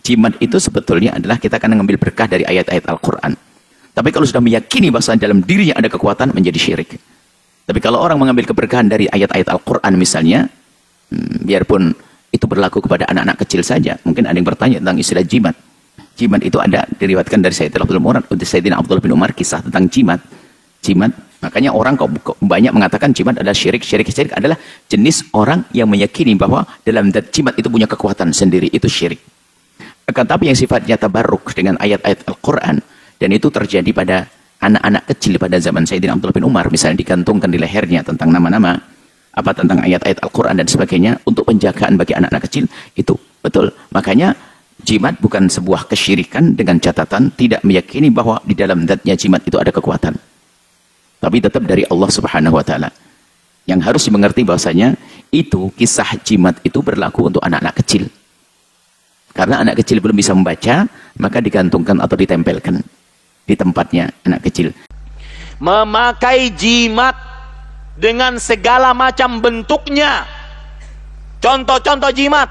Jimat itu sebetulnya adalah kita akan mengambil berkah dari ayat-ayat Al-Quran. Tapi kalau sudah meyakini bahwa dalam dirinya ada kekuatan, menjadi syirik. Tapi kalau orang mengambil keberkahan dari ayat-ayat Al-Quran misalnya, biarpun itu berlaku kepada anak-anak kecil saja. Mungkin ada yang bertanya tentang istilah jimat. Jimat itu ada diriwayatkan dari Sayyidina Abdullah bin Umar, kisah tentang jimat. Jimat, makanya orang kok banyak mengatakan jimat adalah syirik. Syirik adalah jenis orang yang meyakini bahwa dalam jimat itu punya kekuatan sendiri, itu syirik. Akan tapi yang sifatnya tabarruk dengan ayat-ayat Al-Quran, dan itu terjadi pada anak-anak kecil pada zaman Sayyidina Abdullah bin Umar, misalnya digantungkan di lehernya tentang nama-nama, tentang ayat-ayat Al-Quran dan sebagainya, untuk penjagaan bagi anak-anak kecil, itu betul. Makanya jimat bukan sebuah kesyirikan dengan catatan tidak meyakini bahwa di dalam zatnya jimat itu ada kekuatan. Tapi tetap dari Allah Subhanahu wa Ta'ala. Yang harus dimengerti bahwasanya itu kisah jimat itu berlaku untuk anak-anak kecil. Karena anak kecil belum bisa membaca, maka digantungkan atau ditempelkan di tempatnya anak kecil. Memakai jimat dengan segala macam bentuknya. Contoh-contoh jimat.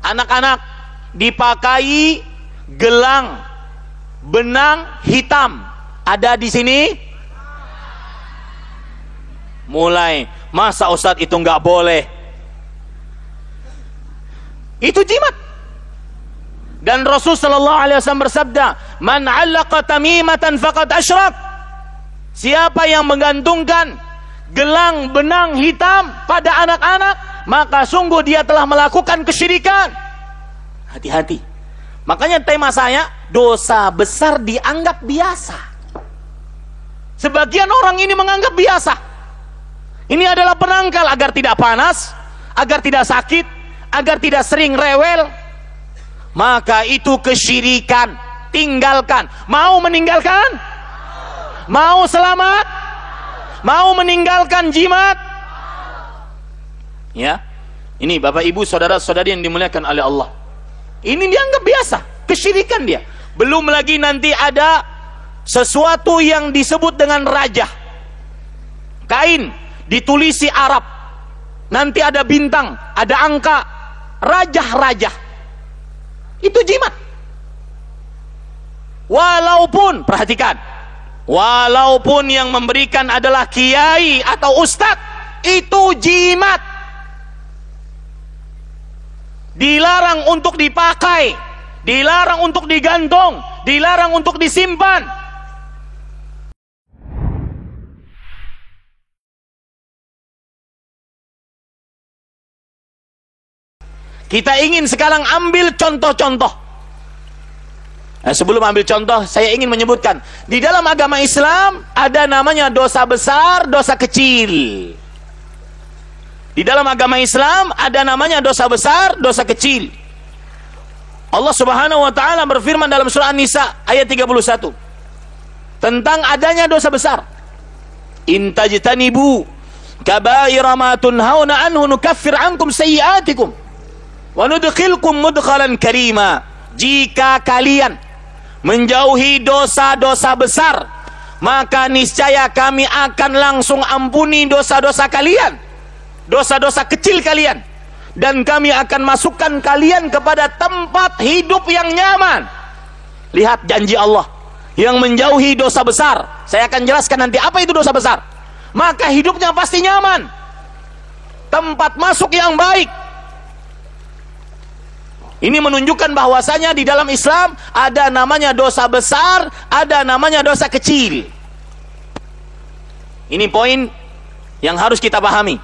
Anak-anak dipakai gelang benang hitam. Ada di sini? Mulai, masa Ustadz itu nggak boleh? Itu jimat. Dan Rasul sallallahu alaihi wasallam bersabda, "Man 'allaqa tamimatan faqad asyrak." Siapa yang menggantungkan gelang benang hitam pada anak-anak, maka sungguh dia telah melakukan kesyirikan. Hati-hati. Makanya tema saya, dosa besar dianggap biasa. Sebagian orang ini menganggap biasa. Ini adalah penangkal agar tidak panas, agar tidak sakit, agar tidak sering rewel. Maka itu kesyirikan. Tinggalkan. Mau meninggalkan? Mau selamat? Mau meninggalkan jimat? Ya. Ini Bapak Ibu, saudara-saudari yang dimuliakan oleh Allah. Ini dianggap biasa, kesyirikan dia. Belum lagi nanti ada sesuatu yang disebut dengan rajah. Kain ditulisi Arab. Nanti ada bintang, ada angka, rajah-rajah. Itu jimat. Walaupun, perhatikan, walaupun yang memberikan adalah kiai atau ustadz, itu jimat. Dilarang untuk dipakai, dilarang untuk digantung, dilarang untuk disimpan. Kita ingin sekarang ambil contoh-contoh. Nah, sebelum ambil contoh, saya ingin menyebutkan, di dalam agama Islam ada namanya dosa besar, dosa kecil. Di dalam agama Islam ada namanya dosa besar, dosa kecil. Allah Subhanahu wa Ta'ala berfirman dalam surah An-Nisa ayat 31 tentang adanya dosa besar. In tajtanibu kabaira ma tunhauna anhu nukaffir ankum sayyi'atikum wa nudkhilkum mudkhalan karima. Jika kalian menjauhi dosa-dosa besar, maka niscaya kami akan langsung ampuni dosa-dosa kalian, dosa-dosa kecil kalian, dan kami akan masukkan kalian kepada tempat hidup yang nyaman. Lihat janji Allah yang menjauhi dosa besar. Saya akan jelaskan nanti apa itu dosa besar. Maka hidupnya pasti nyaman, tempat masuk yang baik. Ini menunjukkan bahwasanya di dalam Islam ada namanya dosa besar, ada namanya dosa kecil. Ini poin yang harus kita pahami.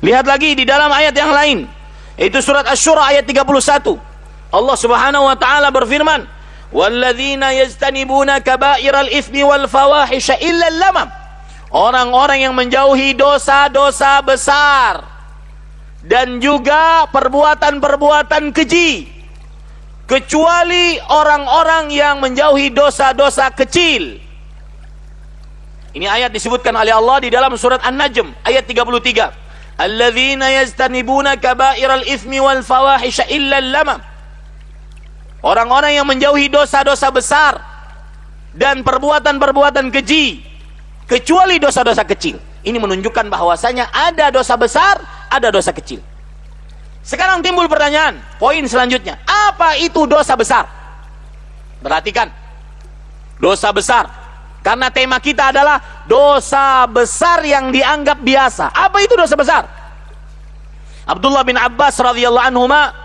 Lihat lagi di dalam ayat yang lain, itu surat Asy-Syura ayat 31. Allah Subhanahu wa Ta'ala berfirman, "Walladzina yajtanibuna kaba'iral itsmi wal fawahisha illa al-lamam." Orang-orang yang menjauhi dosa-dosa besar dan juga perbuatan-perbuatan keji, kecuali orang-orang yang menjauhi dosa-dosa kecil. Ini ayat disebutkan oleh Allah di dalam surat An-Najm ayat 33. Alladzina yajtanibuna kaba'iral itsmi wal fawahisha illa al-lamam. Orang-orang yang menjauhi dosa-dosa besar dan perbuatan-perbuatan keji, kecuali dosa-dosa kecil. Ini menunjukkan bahwasanya ada dosa besar, ada dosa kecil. Sekarang timbul pertanyaan, poin selanjutnya, apa itu dosa besar? Perhatikan, dosa besar, karena tema kita adalah dosa besar yang dianggap biasa. Apa itu dosa besar? Abdullah bin Abbas radhiyallahu anhuma,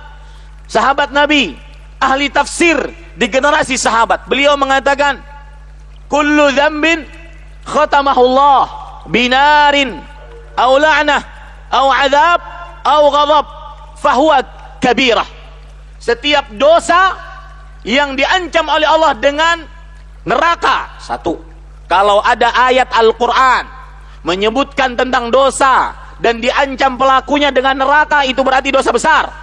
sahabat Nabi, ahli tafsir di generasi sahabat, beliau mengatakan, kullu dzambin khatamahullah binarin aw la'nah aw adab aw ghadab fahuwa kabirah. Setiap dosa yang diancam oleh Allah dengan neraka. Satu, kalau ada ayat Al-Quran menyebutkan tentang dosa dan diancam pelakunya dengan neraka, itu berarti dosa besar.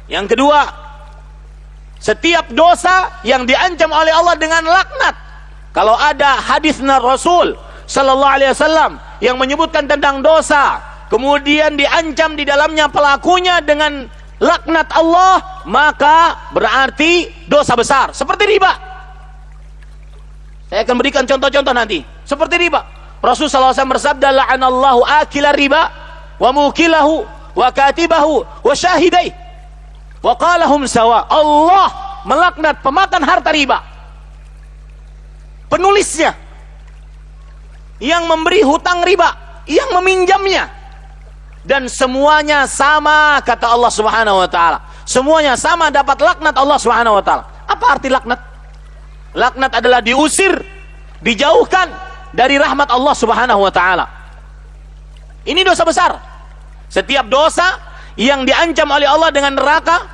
Yang kedua, setiap dosa yang diancam oleh Allah dengan laknat. Kalau ada hadisnya Rasul sallallahu alaihi wasallam yang menyebutkan tentang dosa, kemudian diancam di dalamnya pelakunya dengan laknat Allah, maka berarti dosa besar. Seperti riba. Saya akan berikan contoh-contoh nanti. Seperti riba. Rasulullah SAW bersabda, la'anallahu akila riba wa mukilahu wa katibahu wa syahidai wa qalahum sawa. Allah melaknat pemakan harta riba, penulisnya, yang memberi hutang riba, yang meminjamnya, dan semuanya sama, kata Allah Subhanahu wa taala. Semuanya sama dapat laknat Allah Subhanahu wa taala. Apa arti laknat? Laknat adalah diusir, dijauhkan dari rahmat Allah Subhanahu wa taala. Ini dosa besar. Setiap dosa yang diancam oleh Allah dengan neraka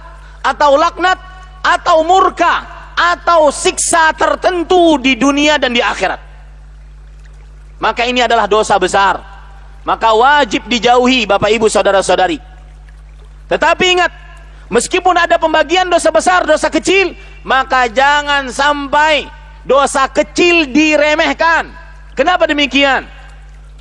atau laknat atau murka atau siksa tertentu di dunia dan di akhirat, maka ini adalah dosa besar. Maka wajib dijauhi, Bapak Ibu saudara-saudari. Tetapi ingat, meskipun ada pembagian dosa besar, dosa kecil, maka jangan sampai dosa kecil diremehkan. Kenapa demikian?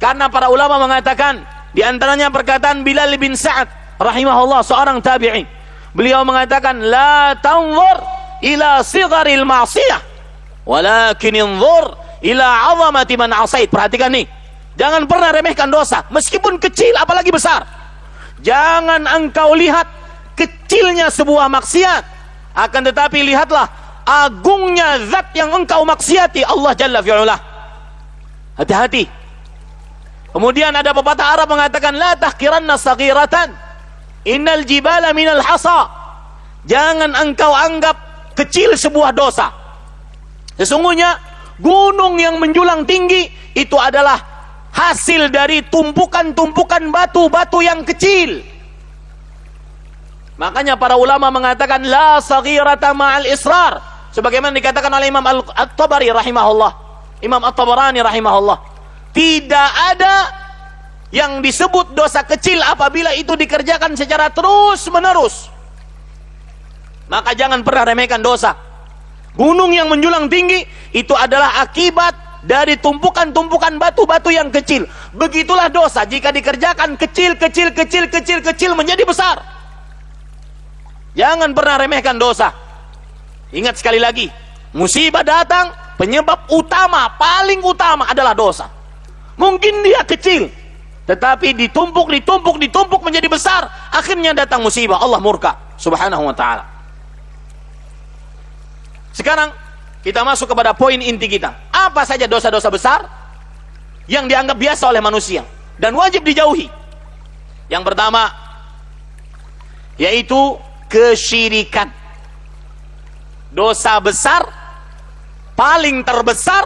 Karena para ulama mengatakan, di antaranya perkataan Bilal bin Sa'ad rahimahullah, seorang tabi'in. Beliau mengatakan, la tanzur ila sigharil ma'siyah walakin inzur ila 'azamati man 'asait. Perhatikan nih, jangan pernah remehkan dosa, meskipun kecil apalagi besar. Jangan engkau lihat kecilnya sebuah maksiat, akan tetapi lihatlah agungnya zat yang engkau maksiati, Allah Jalla fi'ula. Hati-hati. Kemudian ada pepatah Arab mengatakan, la tahqiranna saghiratan innal jibala minal hasa. Jangan engkau anggap kecil sebuah dosa. Sesungguhnya gunung yang menjulang tinggi itu adalah hasil dari tumpukan-tumpukan batu-batu yang kecil. Makanya para ulama mengatakan la saghirata ma'al israr, sebagaimana dikatakan oleh Imam At-Tabari rahimahullah, Imam At-Tabarani rahimahullah. Tidak ada yang disebut dosa kecil apabila itu dikerjakan secara terus-menerus. Maka jangan pernah remehkan dosa. Gunung yang menjulang tinggi itu adalah akibat dari tumpukan-tumpukan batu-batu yang kecil. Begitulah dosa, jika dikerjakan kecil menjadi besar. Jangan pernah remehkan dosa. Ingat sekali lagi, musibah datang, penyebab utama, paling utama adalah dosa. Mungkin dia kecil, tetapi ditumpuk menjadi besar, akhirnya datang musibah, Allah murka Subhanahu wa ta'ala. Sekarang kita masuk kepada poin inti kita. Apa saja dosa-dosa besar yang dianggap biasa oleh manusia dan wajib dijauhi? Yang pertama yaitu kesyirikan. Dosa besar paling terbesar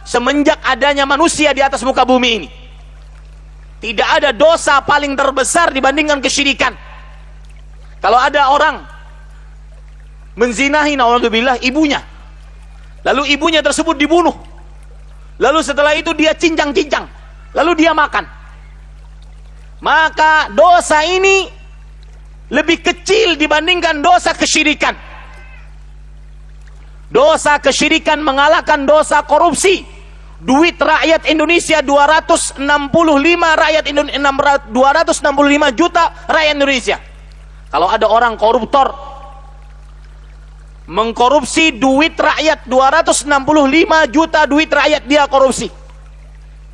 semenjak adanya manusia di atas muka bumi ini. Tidak ada dosa paling terbesar dibandingkan kesyirikan. Kalau ada orang menzinahi, naudzubillah, ibunya, lalu ibunya tersebut dibunuh, lalu setelah itu dia cincang-cincang, lalu dia makan, maka dosa ini lebih kecil dibandingkan dosa kesyirikan. Dosa kesyirikan mengalahkan dosa korupsi. Duit rakyat Indonesia 265 juta rakyat Indonesia. Kalau ada orang koruptor mengkorupsi duit rakyat 265 juta duit rakyat, dia korupsi,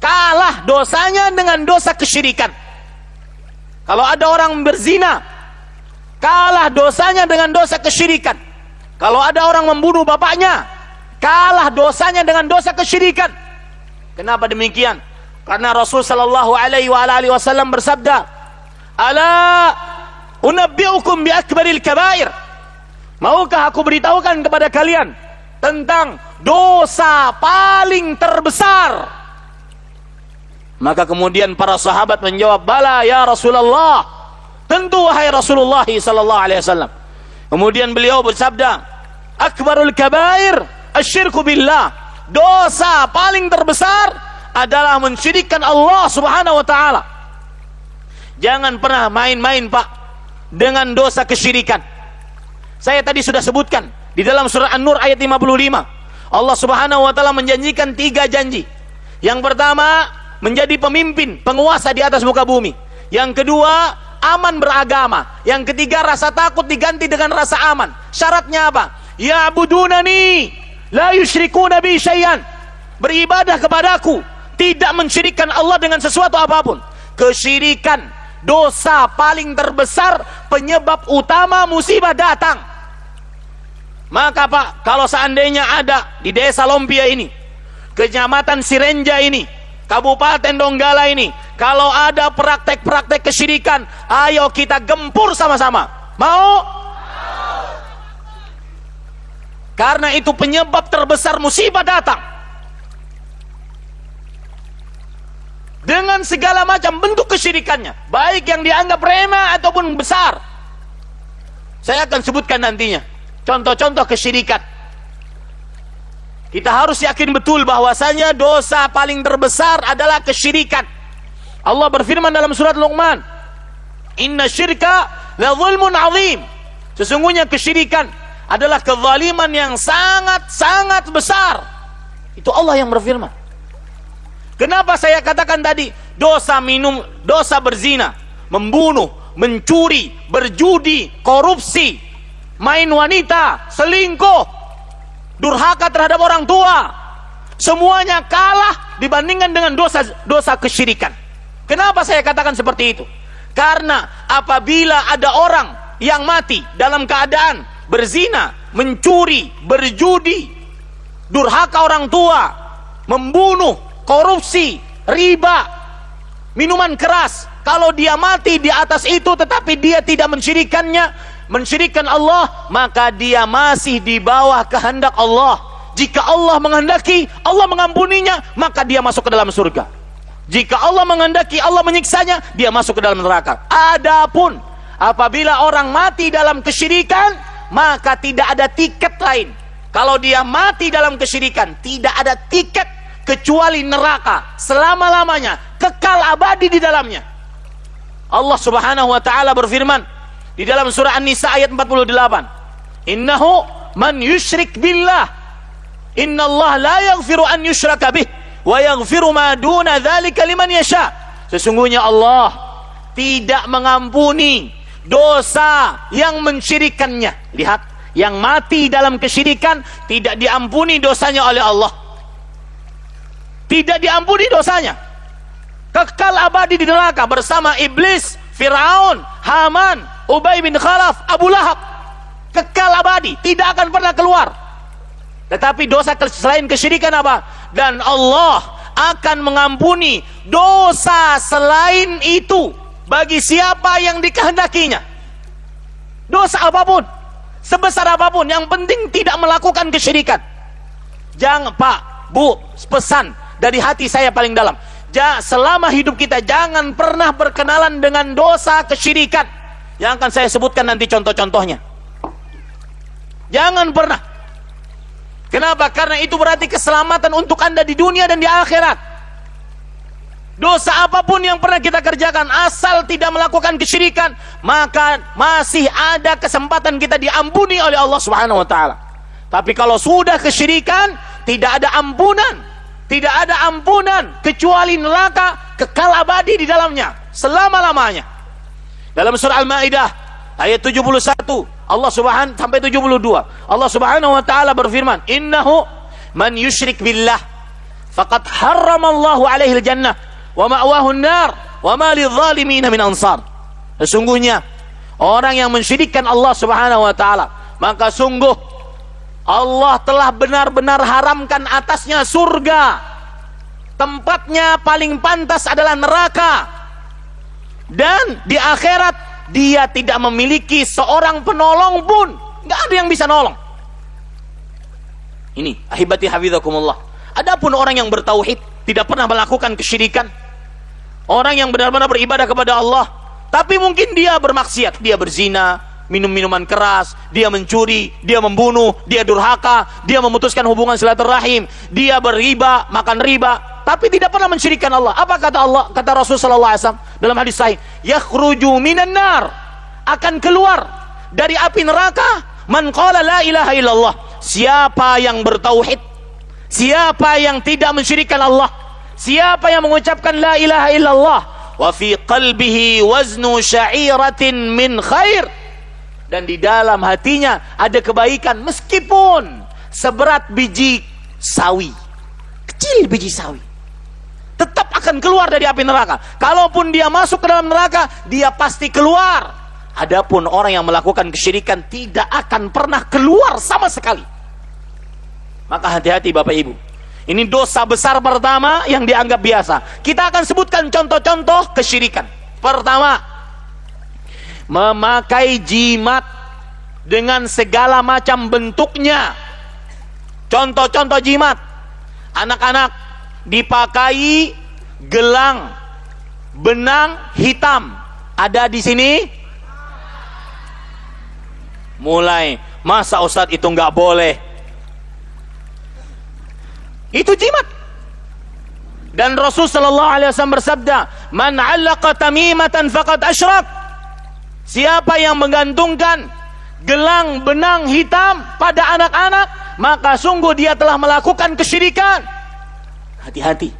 kalah dosanya dengan dosa kesyirikan. Kalau ada orang berzina kalah dosanya dengan dosa kesyirikan. Kalau ada orang membunuh bapaknya, kalah dosanya dengan dosa kesyirikan. Kenapa demikian? Karena Rasul sallallahu alaihi wasallam bersabda, "Ala unabbiukum bi akbaril kabair." Maukah aku beritahukan kepada kalian tentang dosa paling terbesar? Maka kemudian para sahabat menjawab, "Bala ya Rasulullah." Tentu wahai Rasulullah sallallahu alaihi wasallam. Kemudian beliau bersabda, "Akbarul kabair asyirku billah." Dosa paling terbesar adalah mensyirikkan Allah Subhanahu wa taala. Jangan pernah main-main, Pak, dengan dosa kesyirikan. Saya tadi sudah sebutkan di dalam surah An-Nur ayat 55. Allah Subhanahu wa taala menjanjikan 3 janji. Yang pertama, menjadi pemimpin, penguasa di atas muka bumi. Yang kedua, aman beragama. Yang ketiga, rasa takut diganti dengan rasa aman. Syaratnya apa? Ya'budunani la yusyrikuna bi syai'an. Beribadah kepadaku, tidak mensyirikkan Allah dengan sesuatu apapun. Kesyirikan, dosa paling terbesar, penyebab utama musibah datang. Maka Pak, kalau seandainya ada di desa Lompia ini, kecamatan Sirenja ini, Kabupaten Donggala ini, kalau ada praktek-praktek kesyirikan, ayo kita gempur sama-sama. Mau? Karena itu penyebab terbesar musibah datang. Dengan segala macam bentuk kesyirikannya, baik yang dianggap remeh ataupun besar. Saya akan sebutkan nantinya contoh-contoh kesyirikan. Kita harus yakin betul bahwasanya dosa paling terbesar adalah kesyirikan. Allah berfirman dalam surat Luqman, "Inna syirka la zulmun azim." Sesungguhnya kesyirikan adalah kezaliman yang sangat-sangat besar. Itu Allah yang berfirman. Kenapa saya katakan tadi dosa minum, dosa berzina, membunuh, mencuri, berjudi, korupsi, main wanita, selingkuh, durhaka terhadap orang tua, semuanya kalah dibandingkan dengan dosa kesyirikan. Kenapa saya katakan seperti itu? Karena apabila ada orang yang mati dalam keadaan berzina, mencuri, berjudi, durhaka orang tua, membunuh, korupsi, riba, minuman keras, kalau dia mati di atas itu tetapi dia tidak mensyirikkan Allah, maka dia masih di bawah kehendak Allah. Jika Allah menghendaki, Allah mengampuninya, maka dia masuk ke dalam surga. Jika Allah menghendaki, Allah menyiksanya, dia masuk ke dalam neraka. Adapun apabila orang mati dalam kesyirikan, maka tidak ada tiket lain. Kalau dia mati dalam kesyirikan, tidak ada tiket kecuali neraka selama-lamanya, kekal abadi di dalamnya. Allah Subhanahu wa taala berfirman di dalam surah An-Nisa ayat 48, "Innahu man yusyrik billah, innallaha la yaghfiru an yushraka bih wa yaghfiru ma duna dzalika liman yasha." Sesungguhnya Allah tidak mengampuni dosa yang mensyirikannya. Lihat, yang mati dalam kesyirikan tidak diampuni dosanya oleh Allah. Tidak diampuni dosanya. Kekal abadi di neraka bersama iblis, Firaun, Haman, Ubay bin Khalaf, Abu Lahab. Kekal abadi, tidak akan pernah keluar. Tetapi dosa selain kesyirikan apa? Dan Allah akan mengampuni dosa selain itu bagi siapa yang dikehendakinya. Dosa apapun, sebesar apapun, yang penting tidak melakukan kesyirikan. Jangan, Pak, Bu, pesan dari hati saya paling dalam, selama hidup kita jangan pernah berkenalan dengan dosa kesyirikan. Yang akan saya sebutkan nanti contoh-contohnya. Jangan pernah. Kenapa? Karena itu berarti keselamatan untuk Anda di dunia dan di akhirat. Dosa apapun yang pernah kita kerjakan, asal tidak melakukan kesyirikan, maka masih ada kesempatan kita diampuni oleh Allah Subhanahu wa taala. Tapi kalau sudah kesyirikan, tidak ada ampunan. Tidak ada ampunan kecuali neraka, kekal abadi di dalamnya selama-lamanya. Dalam surah Al-Maidah ayat 71, Allah Subhanahu sampai 72, Allah Subhanahu wa taala berfirman, "Innahu man yusyrik billah faqad harramallahu alaihi al-jannah wa ma'wahu an-nar wa ma lidh-dhalimin min ansar." Sesungguhnya orang yang mensyirikkan Allah Subhanahu wa taala, maka sungguh Allah telah benar-benar haramkan atasnya surga. Tempatnya paling pantas adalah neraka. Dan di akhirat dia tidak memiliki seorang penolong pun. Nggak ada yang bisa nolong. Ini ahibati hafizakumullah. Adapun orang yang bertauhid, tidak pernah melakukan kesyirikan, orang yang benar-benar beribadah kepada Allah, tapi mungkin dia bermaksiat, dia berzina, minum minuman keras, dia mencuri, dia membunuh, dia durhaka, dia memutuskan hubungan silaturahim, dia berriba, makan riba, tapi tidak pernah mensyirikkan Allah. Apa kata Allah? Kata Rasulullah SAW dalam hadis sahih, yakhruju minan nar, akan keluar dari api neraka, man qala la ilaha illallah, siapa yang bertauhid, siapa yang tidak mensyirikkan Allah, siapa yang mengucapkan la ilaha illallah, wa fi qalbihi waznu sya'iratin min khair, dan di dalam hatinya ada kebaikan meskipun seberat biji sawi, kecil biji sawi, tetap akan keluar dari api neraka. Kalaupun dia masuk ke dalam neraka, dia pasti keluar. Adapun orang yang melakukan kesyirikan tidak akan pernah keluar sama sekali. Maka hati-hati Bapak Ibu. Ini dosa besar pertama yang dianggap biasa. Kita akan sebutkan contoh-contoh kesyirikan. Pertama, memakai jimat dengan segala macam bentuknya. Contoh-contoh jimat. Anak-anak dipakai gelang benang hitam. Ada di sini? Mulai, masa Ustadz itu nggak boleh? Itu jimat. Dan Rasul sallallahu alaihi wasallam bersabda, "Man 'allaqa tamimatan faqad asyrak." Siapa yang menggantungkan gelang benang hitam pada anak-anak, maka sungguh dia telah melakukan kesyirikan. Hati-hati.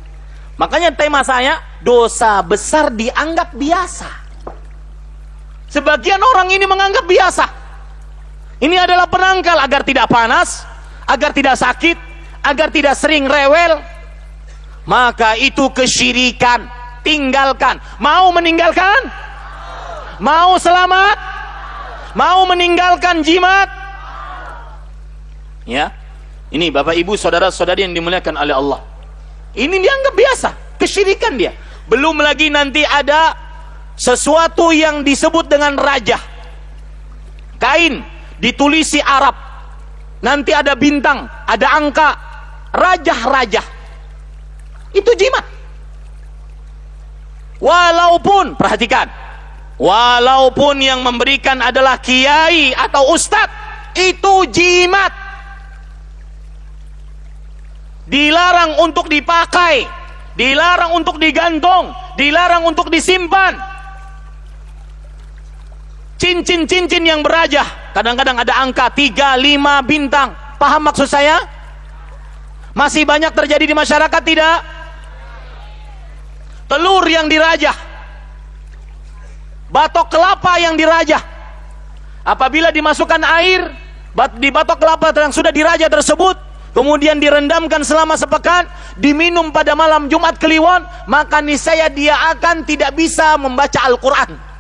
Makanya tema saya, dosa besar dianggap biasa. Sebagian orang ini menganggap biasa. Ini adalah penangkal agar tidak panas, agar tidak sakit, agar tidak sering rewel. Maka itu kesyirikan. Tinggalkan. Mau meninggalkan? Mau selamat? Mau meninggalkan jimat? Ya. Ini Bapak Ibu, saudara-saudari yang dimuliakan oleh Allah. Ini dianggap biasa, kesyirikan dia. Belum lagi nanti ada sesuatu yang disebut dengan rajah. Kain ditulisi Arab. Nanti ada bintang, ada angka, rajah-rajah. Itu jimat. Walaupun, perhatikan, walaupun yang memberikan adalah kiai atau ustadz, itu jimat. Dilarang untuk dipakai, dilarang untuk digantung, dilarang untuk disimpan. Cincin-cincin yang berajah, kadang-kadang ada angka 3, 5 bintang. Paham maksud saya? Masih banyak terjadi di masyarakat tidak? Telur yang dirajah, batok kelapa yang dirajah. Apabila dimasukkan air di batok kelapa yang sudah dirajah tersebut, kemudian direndamkan selama sepekan, diminum pada malam Jumat Kliwon, maka niscaya dia akan tidak bisa membaca Al-Quran.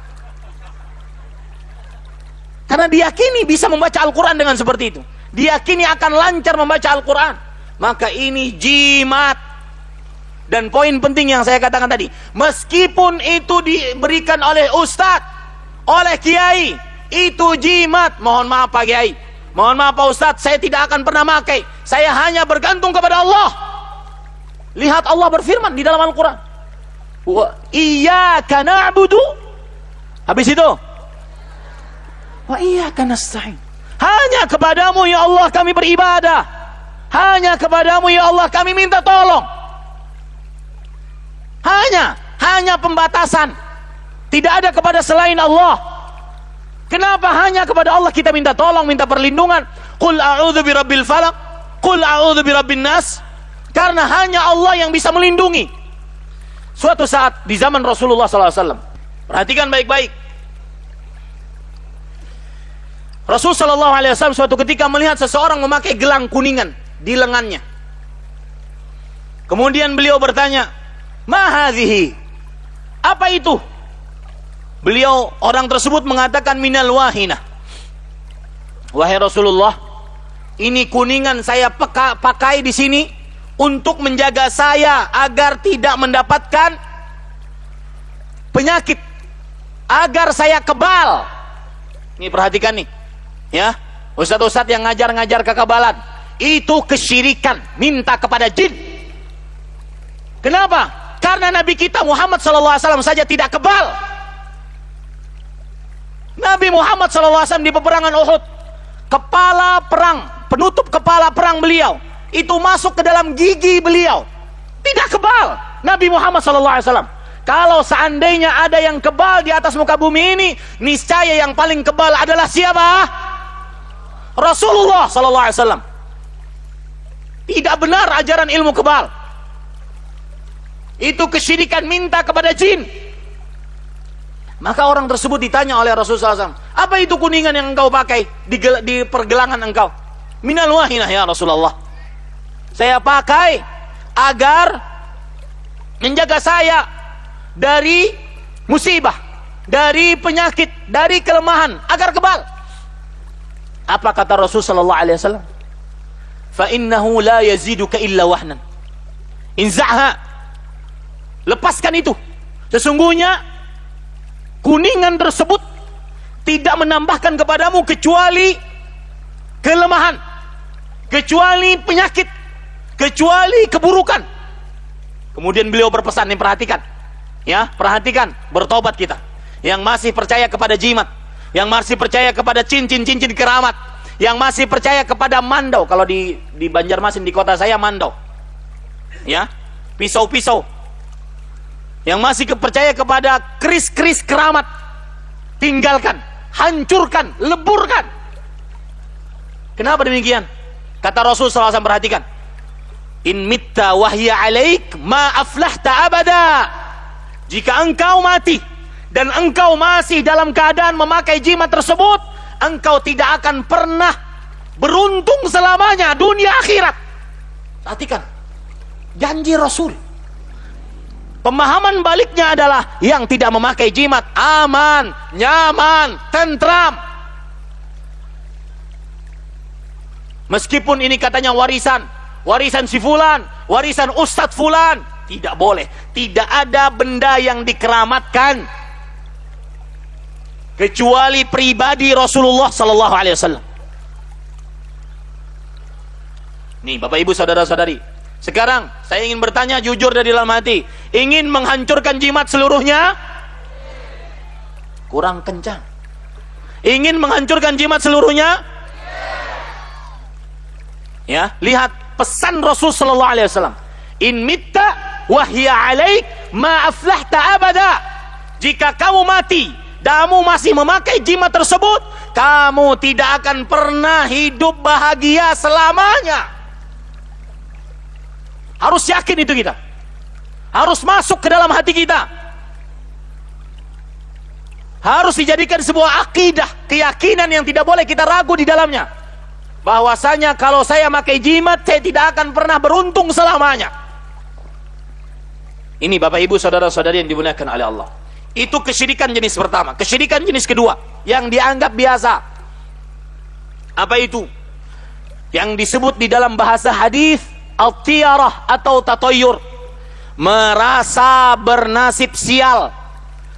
Karena diyakini bisa membaca Al-Quran dengan seperti itu. Diyakini akan lancar membaca Al-Quran. Maka ini jimat. Dan poin penting yang saya katakan tadi, meskipun itu diberikan oleh ustadz, oleh kiai, itu jimat. Mohon maaf Pak Kiai, mohon maaf Pak Ustadz, saya tidak akan pernah pakai. Saya hanya bergantung kepada Allah. Lihat Allah berfirman di dalam Al-Quran, wa iyyaka na'budu. Habis itu, wa iyyaka nasta'in. Hanya kepadamu ya Allah kami beribadah. Hanya kepadamu ya Allah kami minta tolong. Hanya pembatasan. Tidak ada kepada selain Allah. Kenapa hanya kepada Allah kita minta tolong, minta perlindungan? Qul a'udzu birabbil falaq, qul a'udzu birabbin nas. Karena hanya Allah yang bisa melindungi. Suatu saat di zaman Rasulullah SAW, perhatikan baik-baik. Rasul SAW suatu ketika melihat seseorang memakai gelang kuningan di lengannya. Kemudian beliau bertanya, "Ma hadhihi?" Apa itu? Beliau, orang tersebut mengatakan minal wahinah. Wahai Rasulullah, ini kuningan saya pakai di sini untuk menjaga saya agar tidak mendapatkan penyakit, agar saya kebal. Ini perhatikan nih, ya, ustadz-ustadz yang ngajar-ngajar kekebalan, itu kesyirikan, minta kepada jin. Kenapa? Karena Nabi kita Muhammad SAW saja tidak kebal. Nabi Muhammad SAW di peperangan Uhud, kepala perang, penutup kepala perang beliau itu masuk ke dalam gigi beliau, tidak kebal. Nabi Muhammad SAW. Kalau seandainya ada yang kebal di atas muka bumi ini, niscaya yang paling kebal adalah siapa? Rasulullah SAW. Tidak benar ajaran ilmu kebal. Itu kesyirikan, minta kepada jin. Maka orang tersebut ditanya oleh Rasulullah SAW, apa itu kuningan yang engkau pakai di pergelangan engkau? Minal wahinah ya Rasulullah. Saya pakai agar menjaga saya dari musibah, dari penyakit, dari kelemahan, agar kebal. Apa kata Rasulullah SAW? Fa innahu la yaziduka illa wahnan. Inza'ha. Lepaskan itu. Sesungguhnya kuningan tersebut tidak menambahkan kepadamu kecuali kelemahan, kecuali penyakit, kecuali keburukan. Kemudian beliau berpesan, nih perhatikan, ya, perhatikan, bertobat kita yang masih percaya kepada jimat, yang masih percaya kepada cincin keramat, yang masih percaya kepada mandau. Kalau di Banjarmasin, di kota saya, mandau, ya, pisau-pisau, yang masih percaya kepada keris-keris keramat, tinggalkan, hancurkan, leburkan. Kenapa demikian? Kata Rasul SAW, perhatikan, in mitta wahya alaik ma aflahta abada. Jika engkau mati dan engkau masih dalam keadaan memakai jimat tersebut, engkau tidak akan pernah beruntung selamanya, dunia akhirat. Perhatikan, janji Rasul. Pemahaman baliknya adalah yang tidak memakai jimat aman, nyaman, tentram. Meskipun ini katanya warisan si fulan, warisan ustadz fulan, tidak boleh. Tidak ada benda yang dikeramatkan kecuali pribadi Rasulullah sallallahu alaihi wasallam. Nih, Bapak Ibu, saudara-saudari, sekarang saya ingin bertanya jujur dari dalam hati, ingin menghancurkan jimat seluruhnya? Kurang kencang. Ingin menghancurkan jimat seluruhnya? Ya, lihat pesan Rasul sallallahu alaihi wasallam. In mitta wahya alaik ma aflahta abada. Jika kamu mati, kamu masih memakai jimat tersebut, kamu tidak akan pernah hidup bahagia selamanya. Harus yakin itu kita. Harus masuk ke dalam hati kita. Harus dijadikan sebuah akidah, keyakinan yang tidak boleh kita ragu di dalamnya. Bahwasanya kalau saya pakai jimat, saya tidak akan pernah beruntung selamanya. Ini Bapak Ibu, saudara-saudari yang dimuliakan oleh Allah. Itu kesyirikan jenis pertama. Kesyirikan jenis kedua, yang dianggap biasa. Apa itu? Yang disebut di dalam bahasa hadis al-tiyarah atau tatoyur, merasa bernasib sial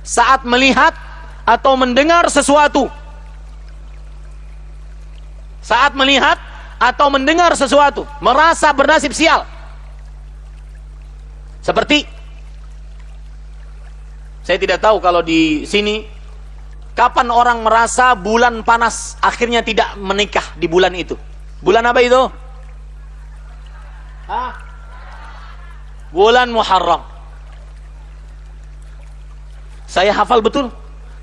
saat melihat atau mendengar sesuatu. Saat melihat atau mendengar sesuatu, merasa bernasib sial. Seperti, saya tidak tahu kalau di sini kapan orang merasa bulan panas akhirnya tidak menikah di bulan itu. Bulan apa itu? Bulan Muharram. Saya hafal betul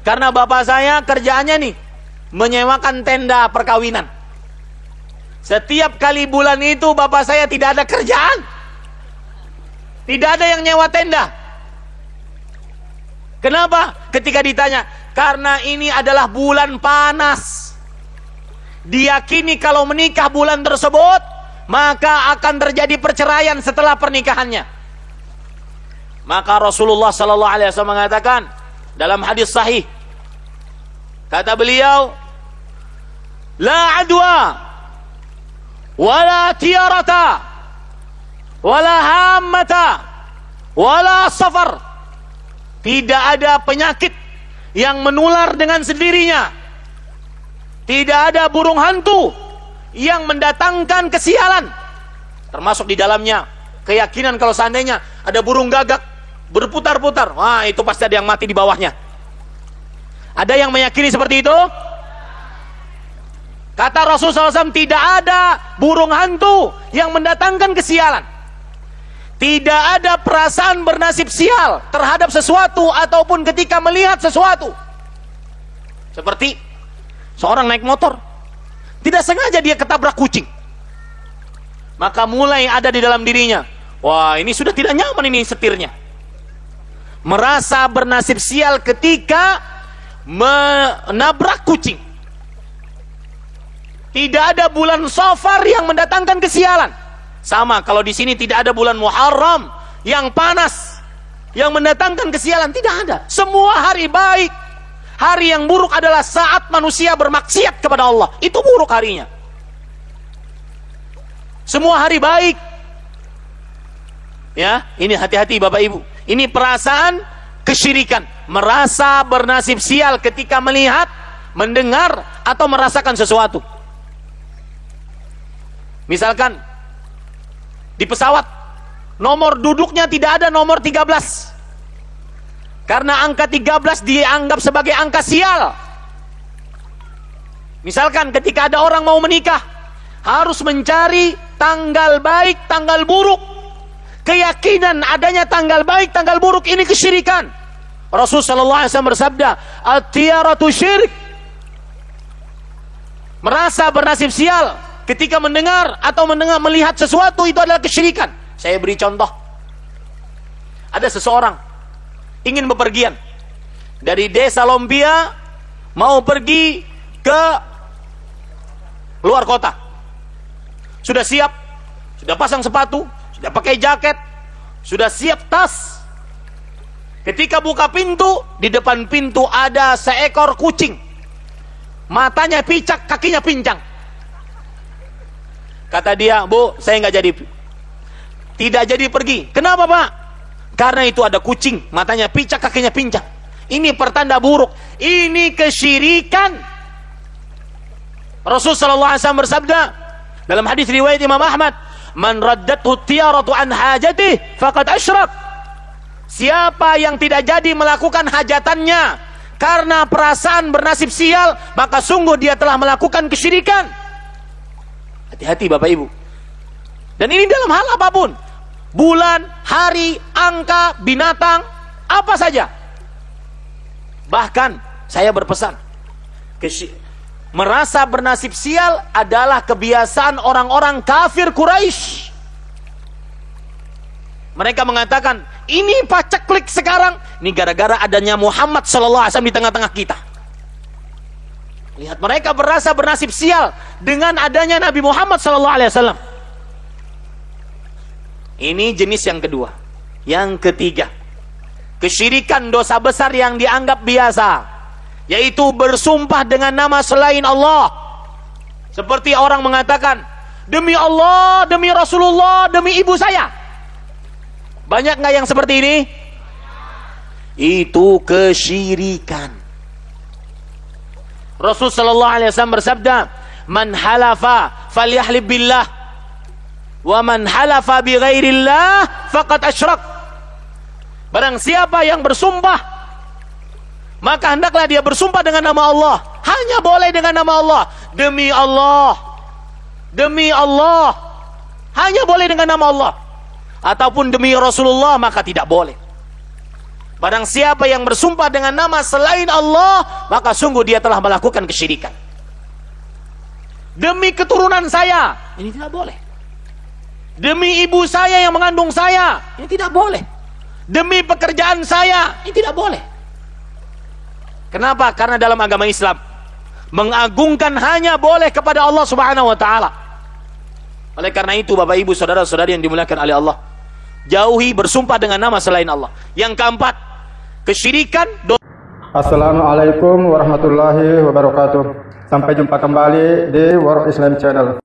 karena bapak saya kerjaannya nih menyewakan tenda perkawinan. Setiap kali bulan itu bapak saya tidak ada kerjaan, tidak ada yang nyewa tenda. Kenapa? Ketika ditanya, karena ini adalah bulan panas. Diyakini kalau menikah bulan tersebut, maka akan terjadi perceraian setelah pernikahannya. Maka Rasulullah sallallahu alaihi wasallam mengatakan, dalam hadis sahih. Kata beliau, la adwa wala tiarata wala hammata wala safar. Tidak ada penyakit yang menular dengan sendirinya. Tidak ada burung hantu yang mendatangkan kesialan. Termasuk di dalamnya keyakinan kalau seandainya ada burung gagak berputar-putar, wah itu pasti ada yang mati di bawahnya. Ada yang meyakini seperti itu? Kata Rasulullah SAW, tidak ada burung hantu yang mendatangkan kesialan. Tidak ada perasaan bernasib sial terhadap sesuatu ataupun ketika melihat sesuatu. Seperti seorang naik motor, tidak sengaja dia ketabrak kucing. Maka mulai ada di dalam dirinya, wah ini sudah tidak nyaman ini setirnya. Merasa bernasib sial ketika menabrak kucing. Tidak ada bulan Safar yang mendatangkan kesialan. Sama kalau di sini tidak ada bulan Muharram yang panas yang mendatangkan kesialan, tidak ada. Semua hari baik. Hari yang buruk adalah saat manusia bermaksiat kepada Allah. Itu buruk harinya. Semua hari baik. Ya, ini hati-hati Bapak Ibu. Ini perasaan kesyirikan, merasa bernasib sial ketika melihat, mendengar atau merasakan sesuatu. Misalkan di pesawat nomor duduknya tidak ada nomor 13. Karena angka 13 dianggap sebagai angka sial. Misalkan ketika ada orang mau menikah, harus mencari tanggal baik, tanggal buruk. Keyakinan adanya tanggal baik, tanggal buruk ini kesyirikan. Rasulullah SAW bersabda, at-tiyaratu syirik. Merasa bernasib sial ketika mendengar atau melihat sesuatu itu adalah kesyirikan. Saya beri contoh. Ada seseorang ingin bepergian dari desa Lombia mau pergi ke luar kota. Sudah siap, sudah pasang sepatu, sudah pakai jaket, sudah siap tas. Ketika buka pintu, di depan pintu ada seekor kucing. Matanya picak, kakinya pincang. Kata dia, "Bu, saya tidak jadi pergi." "Kenapa, Pak?" "Karena itu ada kucing, matanya picak, kakinya pincang." Ini pertanda buruk. Ini kesyirikan. Rasulullah SAW bersabda dalam hadis riwayat Imam Ahmad, "Man raddathu tiyaratu an hajatih faqad asyrak." Siapa yang tidak jadi melakukan hajatannya karena perasaan bernasib sial, maka sungguh dia telah melakukan kesyirikan. Hati-hati Bapak Ibu. Dan ini dalam hal apapun. Bulan, hari, angka, binatang, apa saja. Bahkan saya berpesan, merasa bernasib sial adalah kebiasaan orang-orang kafir Quraisy. Mereka mengatakan, ini paceklik sekarang, ini gara-gara adanya Muhammad SAW di tengah-tengah kita. Lihat, mereka merasa bernasib sial dengan adanya Nabi Muhammad SAW. Ini jenis yang kedua. Yang ketiga, kesyirikan dosa besar yang dianggap biasa, yaitu bersumpah dengan nama selain Allah. Seperti orang mengatakan, demi Allah, demi Rasulullah, demi ibu saya. Banyak nggak yang seperti ini? Itu kesyirikan. Rasulullah SAW bersabda, "Man halafa falyahlib billah, wa man halafa bi ghairillah faqad asyrak." Barang siapa yang bersumpah, maka hendaklah dia bersumpah dengan nama Allah. Hanya boleh dengan nama Allah. Demi Allah, demi Allah, hanya boleh dengan nama Allah. Ataupun demi Rasulullah, maka tidak boleh. Barang siapa yang bersumpah dengan nama selain Allah, maka sungguh dia telah melakukan kesyirikan. Demi keturunan saya, ini tidak boleh. Demi ibu saya yang mengandung saya, ini tidak boleh. Demi pekerjaan saya, ini tidak boleh. Kenapa? Karena dalam agama Islam, mengagungkan hanya boleh kepada Allah Subhanahu wa ta'ala. Oleh karena itu, Bapak Ibu, saudara-saudari yang dimuliakan oleh Allah, jauhi bersumpah dengan nama selain Allah. Yang keempat, kesyirikan Assalamualaikum warahmatullahi wabarakatuh. Sampai jumpa kembali di World Islam Channel.